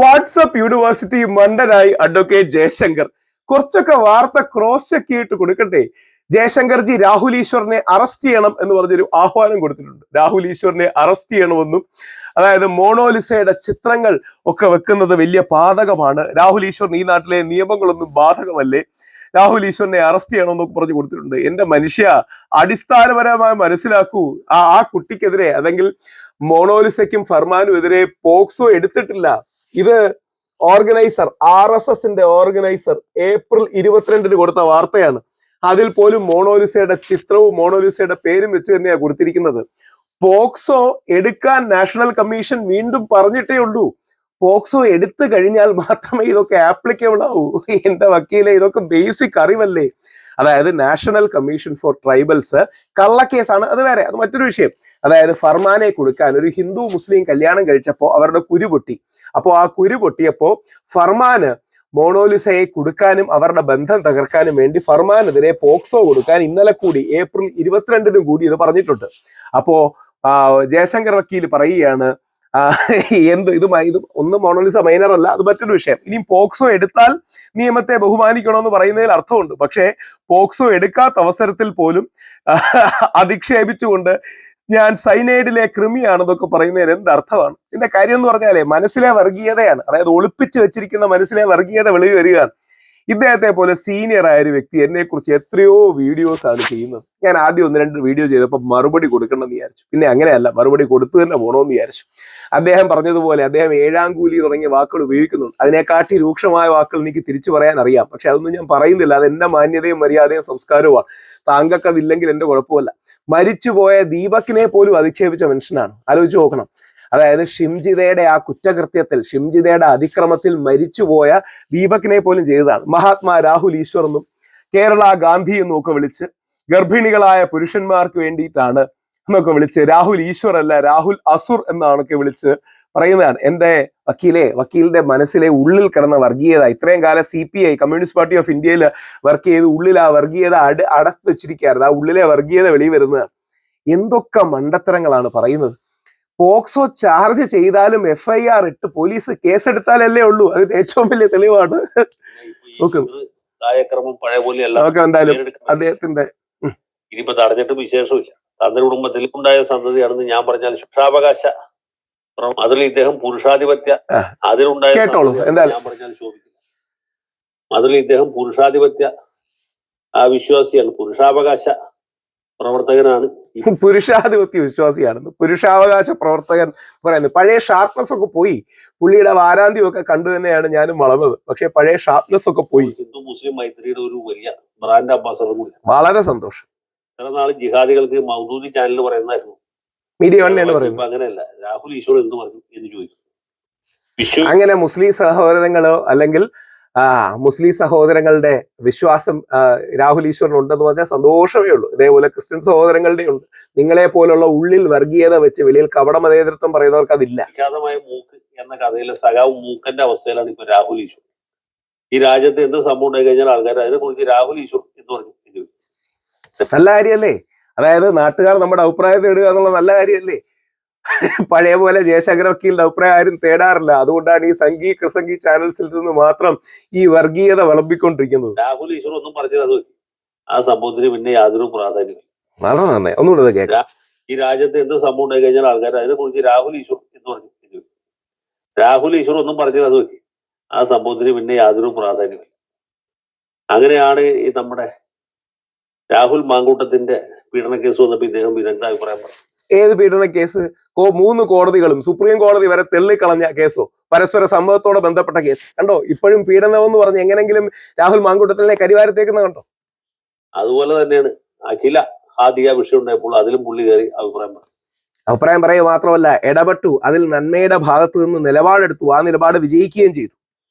WhatsApp university മണ്ടനായി advocate Jayashankar. കുറച്ചൊക്കെ വാർത്ത ക്രോസ് ചെക്ക് ചെയ്തിട്ട് കൊടുക്കട്ടെ. ജയശങ്കർജി രാഹുൽ ഈശ്വറിനെ അറസ്റ്റ് ചെയ്യണം എന്ന് പറഞ്ഞൊരു ആഹ്വാനം കൊടുത്തിട്ടുണ്ട്. രാഹുൽ ഈശ്വറിനെ അറസ്റ്റ് ചെയ്യണമെന്നും, അതായത് മോണോലിസയുടെ ചിത്രങ്ങൾ ഒക്കെ വെക്കുന്നത് വലിയ പാതകമാണ്, രാഹുൽ ഈശ്വറിന് ഈ നാട്ടിലെ നിയമങ്ങളൊന്നും ബാധകമല്ലേ, രാഹുൽ ഈശ്വറിനെ അറസ്റ്റ് ചെയ്യണമെന്നൊക്കെ പറഞ്ഞു കൊടുത്തിട്ടുണ്ട്. എന്റെ മനുഷ്യ, അടിസ്ഥാനപരമായി മനസ്സിലാക്കൂ, ആ കുട്ടിക്കെതിരെ അല്ലെങ്കിൽ മോണോലിസയ്ക്കും ഫർമാനും എതിരെ പോക്സോ എടുത്തിട്ടില്ല. ഇത് ഓർഗനൈസർ, RSSന്റെ ഓർഗനൈസർ ഏപ്രിൽ 22 കൊടുത്ത വാർത്തയാണ്. അതിൽ പോലും മോണോലിസയുടെ ചിത്രവും മോണോലിസയുടെ പേരും വെച്ച് തന്നെയാണ് കൊടുത്തിരിക്കുന്നത്. പോക്സോ എടുക്കാൻ നാഷണൽ കമ്മീഷൻ വീണ്ടും പറഞ്ഞിട്ടേ ഉള്ളൂ. പോക്സോ എടുത്തു കഴിഞ്ഞാൽ മാത്രമേ ഇതൊക്കെ ആപ്ലിക്കബിൾ ആവൂ. എന്റെ വക്കീലെ, ഇതൊക്കെ ബേസിക് അറിവല്ലേ. അതായത് നാഷണൽ കമ്മീഷൻ ഫോർ ട്രൈബൽസ് കള്ളക്കേസാണ്, അത് വേറെ, അത് മറ്റൊരു വിഷയം. അതായത് ഫർമാനെ കൊടുക്കാൻ ഒരു ഹിന്ദു മുസ്ലിം കല്യാണം കഴിച്ചപ്പോൾ അവരുടെ കുരു പൊട്ടി. അപ്പോൾ ആ കുരു പൊട്ടിയപ്പോൾ ഫർമാന് മോണോലിസയെ കൊടുക്കാനും അവരുടെ ബന്ധം തകർക്കാനും വേണ്ടി ഫർമാനെതിരെ പോക്സോ കൊടുക്കാൻ ഇന്നലെ കൂടി ഏപ്രിൽ 22 കൂടി ഇത് പറഞ്ഞിട്ടുണ്ട്. അപ്പോ ജയശങ്കർ വക്കീൽ പറയുകയാണ്, ഇത് ഒന്ന് മോണോലിസ മൈനർ അല്ല, അത് മറ്റൊരു വിഷയം. ഇനി പോക്സോ എടുത്താൽ നിയമത്തെ ബഹുമാനിക്കണമെന്ന് പറയുന്നതിൽ അർത്ഥമുണ്ട്. പക്ഷേ പോക്സോ എടുക്കാത്ത അവസരത്തിൽ പോലും അധിക്ഷേപിച്ചുകൊണ്ട് ഞാൻ സൈനൈഡിലെ കൃമിയാണെന്നൊക്കെ പറയുന്നതിന് എന്തർത്ഥമാണ്? ഇതിന്റെ കാര്യം എന്ന് പറഞ്ഞാലേ മനസ്സിലെ വർഗീയതയാണ്. അതായത് ഒളിപ്പിച്ചു വെച്ചിരിക്കുന്ന മനസ്സിലെ വർഗീയത വെളിയിൽ വരികയാണ്. ഇദ്ദേഹത്തെ പോലെ സീനിയർ ആയ ഒരു വ്യക്തി എന്നെ കുറിച്ച് എത്രയോ വീഡിയോസ് ആണ് ചെയ്യുന്നത്. ഞാൻ ആദ്യം 1-2 വീഡിയോ ചെയ്തപ്പോൾ മറുപടി കൊടുക്കണമെന്ന് വിചാരിച്ചു. പിന്നെ അങ്ങനെയല്ല, മറുപടി കൊടുത്തു തന്നെ പോകണമെന്ന് വിചാരിച്ചു. അദ്ദേഹം പറഞ്ഞതുപോലെ അദ്ദേഹം 7ാം കൂലി തുടങ്ങിയ വാക്കുകൾ ഉപയോഗിക്കുന്നുണ്ട്. അതിനെക്കാട്ടി രൂക്ഷമായ വാക്കുകൾ എനിക്ക് തിരിച്ചു പറയാൻ അറിയാം. പക്ഷെ അതൊന്നും ഞാൻ പറയുന്നില്ല. അത് എന്റെ മാന്യതയും മര്യാദയും സംസ്കാരവുമാണ്. താങ്കൾക്ക് അതില്ലെങ്കിൽ എന്റെ കുഴപ്പമല്ല. മരിച്ചുപോയ ദീപകിനെ പോലും അധിക്ഷേപിച്ച മനുഷ്യനാണ്. ആലോചിച്ച് നോക്കണം. അതായത് ഷിംജിതയുടെ ആ കുറ്റകൃത്യത്തിൽ, ഷിംജിതയുടെ അതിക്രമത്തിൽ മരിച്ചുപോയ ദീപകിനെ പോലും ചെയ്തതാണ്. മഹാത്മാ രാഹുൽ ഈശ്വർ എന്നും കേരള ഗാന്ധി എന്നും ഒക്കെ വിളിച്ച്, ഗർഭിണികളായ പുരുഷന്മാർക്ക് വേണ്ടിയിട്ടാണ് എന്നൊക്കെ വിളിച്ച്, രാഹുൽ ഈശ്വർ അല്ല രാഹുൽ അസുർ എന്നാണൊക്കെ വിളിച്ച് പറയുന്നതാണ്. എന്റെ വക്കീലിന്റെ മനസ്സിലെ ഉള്ളിൽ കിടന്ന വർഗീയത, ഇത്രയും കാലം CPI കമ്മ്യൂണിസ്റ്റ് പാർട്ടി ഓഫ് ഇന്ത്യയിൽ വർക്ക് ചെയ്ത് ഉള്ളിൽ ആ വർഗീയത അടച്ചു വെച്ചിരിക്കുകയായിരുന്നു. ആ ഉള്ളിലെ വർഗീയത വെളിയിൽ വരുന്നതാണ്. എന്തൊക്കെ മണ്ടത്തരങ്ങളാണ് പറയുന്നത്. പോക്സോ ചാർജ് ചെയ്താലും FIR ഇട്ട് പോലീസ് കേസെടുത്താലല്ലേ ഉള്ളൂ. അത് ഏറ്റവും വലിയ തെളിവാണ്. എന്തായാലും അദ്ദേഹത്തിന്റെ ഇനിയിപ്പോ തടഞ്ഞിട്ട് വിശേഷമില്ല. തന്റെ കുടുംബത്തിൽ ഉണ്ടായ സന്തതിയാണെന്ന് ഞാൻ പറഞ്ഞാൽ ശിക്ഷാവകാശ അതിൽ ഇദ്ദേഹം പുരുഷാധിപത്യ അതിലുണ്ടായ ഞാൻ പറഞ്ഞാൽ ശോഭിക്കില്ല. അതിൽ ഇദ്ദേഹം പുരുഷാധിപത്യ വിശ്വാസിയാണ്, പുരുഷാവകാശ പ്രവർത്തകനാണ്, പുരുഷാധിപത്യ വിശ്വാസിയാണെന്ന് പുരുഷാവകാശ പ്രവർത്തകൻ പറയുന്നത്. പഴയ ഷാർപ്നെസ് ഒക്കെ പോയി. പുള്ളിയുടെ വാരാന്ത്യം ഒക്കെ കണ്ടു തന്നെയാണ് ഞാനും വളർന്നത്. പക്ഷെ പഴയ ഷാർപ്നെസ് ഒക്കെ പോയി. ഹിന്ദു മുസ്ലിം മൈത്രിയുടെ ഒരു വലിയ ബ്രാൻഡ് അംബാസഡർ കൂടി. വളരെ സന്തോഷം. ഇത്ര നാൾ ജിഹാദികൾക്ക് മൗദൂദി ചാനൽ പറയുന്നതായിരുന്നു, മീഡിയ വണ്ണിയാണ് പറയുന്നത്. അങ്ങനെയല്ല. രാഹുൽ ഈശ്വർ എന്ത് പറഞ്ഞു എന്ന് ചോദിക്കും. അങ്ങനെ മുസ്ലിം സഹോദരങ്ങളോ അല്ലെങ്കിൽ മുസ്ലിം സഹോദരങ്ങളുടെ വിശ്വാസം രാഹുൽ ഈശ്വറിനുണ്ടെന്ന് പറഞ്ഞാൽ സന്തോഷമേ ഉള്ളൂ. ഇതേപോലെ ക്രിസ്ത്യൻ സഹോദരങ്ങളുടെ ഉണ്ട്. നിങ്ങളെ പോലുള്ള ഉള്ളിൽ വർഗീയത വെച്ച് വെളിയിൽ കപട മതേതൃത്വം പറയുന്നവർക്ക് അതില്ല. വിഖ്യാതമായ മൂക്ക് എന്ന കഥയിലെ സഖാവ് മൂക്കന്റെ അവസ്ഥയിലാണ് ഇപ്പൊ രാഹുൽ ഈശ്വർ. ഈ രാജ്യത്ത് എന്ത് സംഭവം ഉണ്ടായി കഴിഞ്ഞാൽ ആൾക്കാർ അതിനെ കുറിച്ച് രാഹുൽ ഈശ്വർ എന്ന് പറഞ്ഞു. നല്ല കാര്യമല്ലേ? അതായത് നാട്ടുകാർ നമ്മുടെ അഭിപ്രായം തേടുക എന്നുള്ള നല്ല കാര്യമല്ലേ? പഴയ പോലെ ജയശങ്കർ വക്കീലിന്റെ അഭിപ്രായം ആരും തേടാറില്ല. അതുകൊണ്ടാണ് ഈ സംഘി കൃസംഗി ചാനൽസിൽ നിന്ന് മാത്രം ഈ വർഗീയത വിളമ്പിക്കൊണ്ടിരിക്കുന്നത്. രാഹുൽ ഈശ്വർ ഒന്നും പറഞ്ഞത് ആ സംഭവത്തിന് പിന്നെ യാതൊരു പ്രാധാന്യം. വളരെ നന്നായി, ഒന്നുകൂടെ കേൾക്കാം. ഈ രാജ്യത്ത് എന്ത് സംഭവം ഉണ്ടായി കഴിഞ്ഞാൽ ആൾക്കാർ അതിനെ കുറിച്ച് രാഹുൽ ഈശ്വർ എന്ന് പറഞ്ഞു. രാഹുൽ ഈശ്വർ ഒന്നും പറഞ്ഞത് ആ സംഭവത്തിന് പിന്നെ യാതൊരു പ്രാധാന്യം. അങ്ങനെയാണ് ഈ നമ്മുടെ രാഹുൽ മാങ്കൂട്ടത്തിന്റെ പീഡന കേസ് വന്നപ്പോൾ ഇദ്ദേഹം വിദഗ്ധ അഭിപ്രായം പറഞ്ഞു. ഏത് പീഡന കേസ്? 3 കോടതികളും സുപ്രീം കോടതി വരെ തെള്ളിക്കളഞ്ഞ കേസോ, പരസ്പര സമ്മതത്തോടെ ബന്ധപ്പെട്ട കേസ് കണ്ടോ? ഇപ്പോഴും പീഡനം എന്ന് പറഞ്ഞ് എങ്ങനെങ്കിലും രാഹുൽ മാങ്കൂട്ടത്തിനെ കരിവാരത്തേക്കുന്ന കണ്ടോ? അതുപോലെ തന്നെയാണ് അഖില ആദിക വിഷയം ഉണ്ടായപ്പോൾ അതിലും പുള്ളി കയറി അഭിപ്രായം പറയുക മാത്രമല്ല, ഇടപെട്ടു. അതിൽ നന്മയുടെ ഭാഗത്ത് നിന്ന് നിലപാടെടുത്തു. ആ നിലപാട് വിജയിക്കുകയും ചെയ്തു.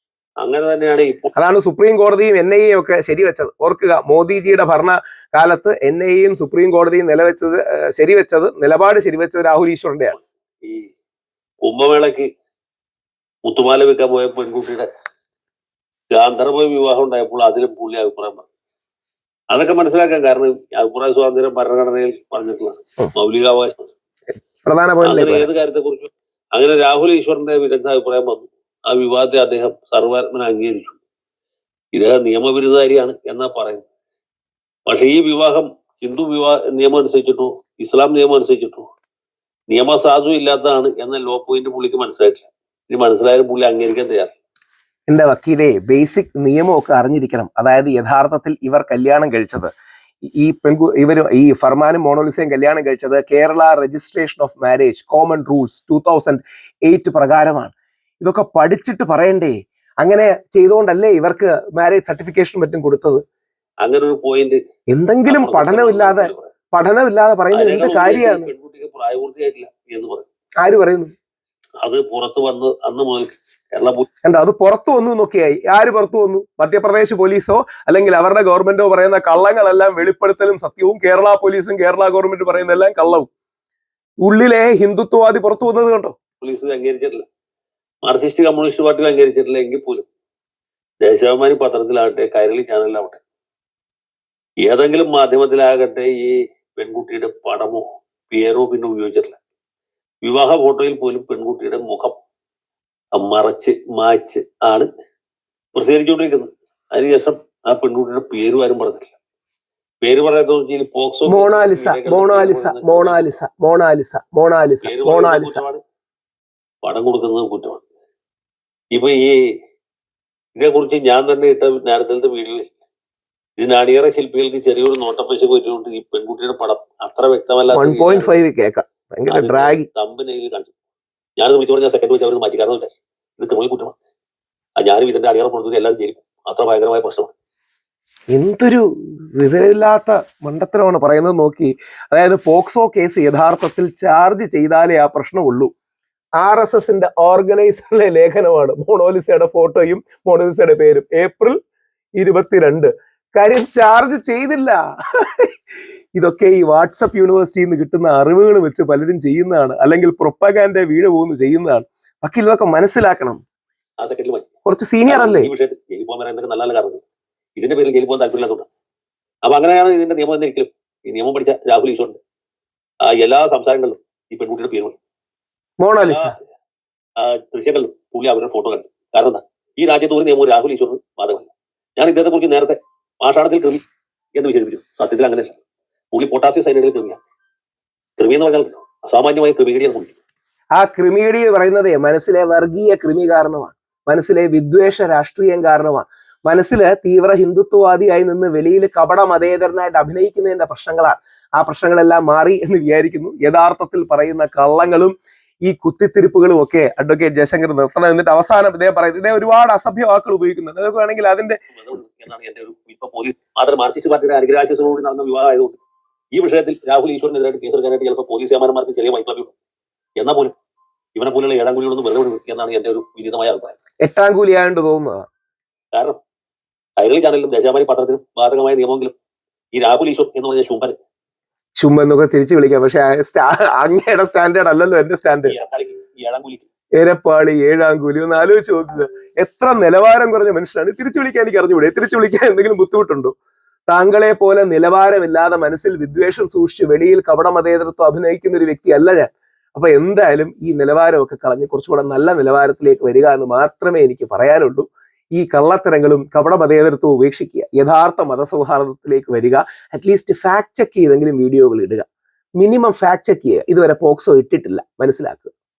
അങ്ങനെ തന്നെയാണ് ഇപ്പോൾ. അതാണ് സുപ്രീം കോടതിയും NIA ഒക്കെ ശരിവെച്ചത്. ഓർക്കുക, മോദിജിയുടെ ഭരണകാലത്ത് NIA സുപ്രീം കോടതിയും നിലപാട് ശരിവെച്ചത് രാഹുൽ ഈശ്വറിന്റെയാണ്. ഈ കുംഭമേളയ്ക്ക് മുത്തുമാല വെക്കാൻ പോയ പെൺകുട്ടിയുടെ ഗാന്ധർവ വിവാഹം ഉണ്ടായപ്പോൾ അതിലും പുള്ളി അഭിപ്രായം പറഞ്ഞു. അതൊക്കെ മനസ്സിലാക്കാൻ കാരണം അഭിപ്രായ സ്വാതന്ത്ര്യം ഭരണഘടനയിൽ പറഞ്ഞിട്ടുള്ള മൗലികാവകാശം. പ്രധാന അങ്ങനെ ഏത് കാര്യത്തെ കുറിച്ചും അങ്ങനെ രാഹുൽ ഈശ്വറിന്റെ വിദഗ്ധ അഭിപ്രായം വന്നു. ആ വിവാദത്തെ അദ്ദേഹം സർവാത്മന അംഗീകരിച്ചു. ഇദ്ദേഹം നിയമവിരുദ്ധകാരിയാണ് എന്നാ പറയുന്നത്. പക്ഷെ ഈ വിവാഹം ഹിന്ദു നിയമം അനുസരിച്ചിട്ടോ ഇസ്ലാം നിയമം അനുസരിച്ചിട്ടോ നിയമസാധു ഇല്ലാത്തതാണ് എന്ന ലോ പോയിന്റ് പുള്ളിക്ക് മനസ്സിലായിട്ടില്ല. ഇനി മനസ്സിലായാലും പുള്ളി അംഗീകരിക്കാൻ തയ്യാറില്ല. എന്റെ വക്കീലെ, ബേസിക് നിയമമൊക്കെ അറിഞ്ഞിരിക്കണം. അതായത് യഥാർത്ഥത്തിൽ ഇവർ കല്യാണം കഴിച്ചത് ഈ ഫർമാനും മോണോലിസയും കല്യാണം കഴിച്ചത് Kerala registration of marriage common rules 2008 പ്രകാരമാണ്. ഇതൊക്കെ പഠിച്ചിട്ട് പറയണ്ടേ? അങ്ങനെ ചെയ്തുകൊണ്ടല്ലേ ഇവർക്ക് മാരേജ് സർട്ടിഫിക്കേഷൻ മറ്റും കൊടുത്തത്? അങ്ങനെ ഒരു പോയിന്റ് എന്തെങ്കിലും പഠനമില്ലാതെ പറയുന്നത് എന്ത് കാര്യമാണ്? പെൺകുട്ടിക്ക് പ്രായപൂർത്തിയായിട്ടില്ല എന്ന് പറയും. ആര് പറയുന്നു? അത് പുറത്തു വന്ന് അന്ന് മുതൽ കണ്ടോ, അത് പുറത്തു വന്നു നോക്കിയായി. ആര് പുറത്തു വന്നു? മധ്യപ്രദേശ് പോലീസോ അല്ലെങ്കിൽ അവരുടെ ഗവൺമെന്റോ പറയുന്ന കള്ളങ്ങളെല്ലാം വെളിപ്പെടുത്തലും സത്യവും, കേരള പോലീസും കേരള ഗവൺമെന്റ് പറയുന്നതെല്ലാം കള്ളവും. ഉള്ളിലെ ഹിന്ദുത്വവാദി പുറത്തു വന്നത് കണ്ടോ? പോലീസ് അംഗീകരിച്ചിട്ടില്ല, മാർക്സിസ്റ്റ് കമ്മ്യൂണിസ്റ്റ് പാർട്ടി അംഗീകരിച്ചിട്ടില്ല എങ്കിൽ പോലും ദേശാഭിമാനി പത്രത്തിലാകട്ടെ, കൈരളി ചാനലിലാവട്ടെ, ഏതെങ്കിലും മാധ്യമത്തിലാകട്ടെ ഈ പെൺകുട്ടിയുടെ പടമോ പേരോ പിന്നെ ഉപയോഗിച്ചിട്ടില്ല. വിവാഹ ഫോട്ടോയിൽ പോലും പെൺകുട്ടിയുടെ മുഖം മറച്ച് മാച്ച് ആണ് പ്രസിദ്ധീകരിച്ചുകൊണ്ടിരിക്കുന്നത്. അതിനുശേഷം ആ പെൺകുട്ടിയുടെ പേരും ആരും പറഞ്ഞിട്ടില്ല. പേര് പറയാത്ത പോക്സോ പണം കൊടുക്കുന്നത് കുറ്റമാണ്. ഇപ്പൊ ഇതേക്കുറിച്ച് ഞാൻ തന്നെ ഇട്ട നേരത്തെ വീഡിയോയിൽ ഇതിന് അണിയറ ശില്പികൾക്ക് ചെറിയൊരു നോട്ടപ്പശ പറ്റിക്കൊണ്ട് ഈ പെൺകുട്ടിയുടെ പടം അത്ര വ്യക്തമല്ല തമ്പനയിൽ കാണിച്ചു. ഞാനത് വിളിച്ചു പറഞ്ഞാൽ സെക്കൻഡ് വെച്ച് അവർ മാറ്റി. കാരണം ഇത് ക്രിമിനൽ കുറ്റമാണ്. ഞാനും ഇതിന്റെ അണിയറ കൊടുത്തു എല്ലാവരും ചെയ്യും. അത്ര ഭയങ്കരമായ പ്രശ്നമാണ്. എന്തൊരു വിവരമില്ലാത്ത മണ്ടത്തരമാണ് പറയുന്നത് നോക്കി. അതായത് പോക്സോ കേസ് യഥാർത്ഥത്തിൽ ചാർജ് ചെയ്താലേ ആ പ്രശ്നമുള്ളൂ. RSSന്റെ ഓർഗനൈസറിലെ ലേഖനമാണ്. മോണോലിസയുടെ ഫോട്ടോയും മോണോലിസയുടെ പേരും. April 22. കാര്യം ചാർജ് ചെയ്തില്ല. ഇതൊക്കെ ഈ വാട്സപ്പ് യൂണിവേഴ്സിറ്റിയിൽ നിന്ന് കിട്ടുന്ന അറിവുകൾ വെച്ച് പലരും ചെയ്യുന്നതാണ്, അല്ലെങ്കിൽ പ്രൊപ്പഗാൻഡ വീണ് പോകുന്നു ചെയ്യുന്നതാണ്. വക്കീൽ ഇതൊക്കെ മനസ്സിലാക്കണം. കുറച്ച് സീനിയർ അല്ലേ? ഇതിന്റെ പേരിൽ ജയിലിൽ പോകാൻ താല്പര്യമില്ലാത്തതുകൊണ്ട്. അപ്പൊ അങ്ങനെയാണ് ഇതിന്റെ നിയമം ഒരിക്കലും. ഈ നിയമം പഠിച്ച രാഹുൽ ഈശ്വറിന്റെ എല്ലാ സംസ്ഥാനങ്ങളിലും ഈ പെൺകുട്ടിയുടെ പേര് മോണോലിസ ദൃശ്യങ്ങളിലും പുള്ളി അവരുടെ ഫോട്ടോ കണ്ടു. കാരണം എന്താ, ഈ രാജ്യത്ത് ഒരു നിയമവും രാഹുൽ ഈശ്വറിന് ബാധകമല്ല. ഞാൻ ഇദ്ദേഹത്തെ കുറിച്ച് നേരത്തെ പാഷാണത്തിൽ കൃമി എന്ന് വിശേഷിപ്പിച്ചു. സത്യത്തിൽ അങ്ങനെയല്ല. പുള്ളി പൊട്ടാസ്യം സൈനൈഡിൽ കൃമിയാണ്. കൃമി എന്ന് പറഞ്ഞാൽ അസാമാന്യമായ ക്രിമികടിയാണ് പുള്ളി. ആ ക്രിമികടി പറയുന്നത് മനസ്സിലെ വർഗീയ കൃമി കാരണമാണ്, മനസ്സിലെ വിദ്വേഷ രാഷ്ട്രീയം കാരണമാണ്, മനസ്സില് തീവ്ര ഹിന്ദുത്വവാദിയായി നിന്ന് വെളിയിൽ കപട മതേതരനായിട്ട് അഭിനയിക്കുന്നതിന്റെ പ്രശ്നങ്ങളാണ്. ആ പ്രശ്നങ്ങളെല്ലാം മാറി എന്ന് വിചാരിക്കുന്നു. യഥാർത്ഥത്തിൽ പറയുന്ന കള്ളങ്ങളും ഈ കുത്തിത്തിരിപ്പുകളും ഒക്കെ അഡ്വക്കേറ്റ് ജയശങ്കർ നിർത്തണം. എന്നിട്ട് അവസാനം ഇദ്ദേഹം പറയുന്നത്, ഇദ്ദേഹം ഒരുപാട് അസഭ്യ വാക്കുകൾ ഉപയോഗിക്കുന്നുണ്ട്. അതൊക്കെ വേണമെങ്കിൽ അതിന്റെ മാർക്സിസ്റ്റ് പാർട്ടിയുടെ അനുഗ്രഹാശിസോടുകൂടി നടന്ന വിവാഹമായതുകൊണ്ട് ഈ വിഷയത്തിൽ രാഹുൽ ഈശ്വറിനെതിരായിട്ട് കേസെടുക്കാനായിട്ട് ചിലപ്പോൾ പോലീസ് ഏമാന്മാർക്ക് ചെറിയ വൈക്ലഭ്യം എന്നാൽ പോലും ഇവനെ പോലുള്ള ഏഴാം കൂലികളൊന്നും വെറുതെ വിടുന്നു എന്നാണ് എന്റെ ഒരു വിനീതമായ അഭിപ്രായം. എട്ടാം കൂലി ആയതുകൊണ്ട് തോന്നുന്നതാണ്. കാരണം കൈരളി ചാനലിലും ദേശാഭിമാനി പത്രത്തിലും ബാധകമായ നിയമമെങ്കിലും ഈ രാഹുൽ ഈശ്വർ എന്ന് പറഞ്ഞ ചുമ്പൻ എന്നൊക്കെ തിരിച്ചു വിളിക്കാം. പക്ഷെ അങ്ങയുടെ സ്റ്റാൻഡേർഡ് അല്ലല്ലോ എന്റെ സ്റ്റാൻഡേർഡ്. എരപ്പാളി, ഏഴാങ്കൂലി ഒന്ന് ആലോചിച്ച് നോക്കുക. എത്ര നിലവാരം കുറഞ്ഞ മനുഷ്യനാണ്. തിരിച്ചു വിളിക്കാൻ എനിക്ക് അറിഞ്ഞുകൂടെ? തിരിച്ചു വിളിക്കാൻ എന്തെങ്കിലും ബുദ്ധിമുട്ടുണ്ടോ? താങ്കളെ പോലെ നിലവാരമില്ലാതെ മനസ്സിൽ വിദ്വേഷം സൂക്ഷിച്ച് വെളിയിൽ കപട മതേതരത്വം അഭിനയിക്കുന്ന ഒരു വ്യക്തിയല്ല ഞാൻ. അപ്പൊ എന്തായാലും ഈ നിലവാരമൊക്കെ കളഞ്ഞ് കുറച്ചുകൂടെ നല്ല നിലവാരത്തിലേക്ക് വരിക എന്ന് മാത്രമേ എനിക്ക് പറയാനുള്ളൂ. ഈ കള്ളത്തരങ്ങളും കപട മതേതരത്വവും ഉപേക്ഷിക്കുക, യഥാർത്ഥ മതസൗഹാർദ്ദത്തിലേക്ക് വരിക. അറ്റ്ലീസ്റ്റ് ഫാക്ട് ചെക്ക് ചെയ്തെങ്കിലും വീഡിയോകൾ ഇടുക. മിനിമം ഫാക്ട് ചെക്ക് ചെയ്യുക. ഇതുവരെ പോക്സോ ഇട്ടിട്ടില്ല, മനസ്സിലാക്കുക.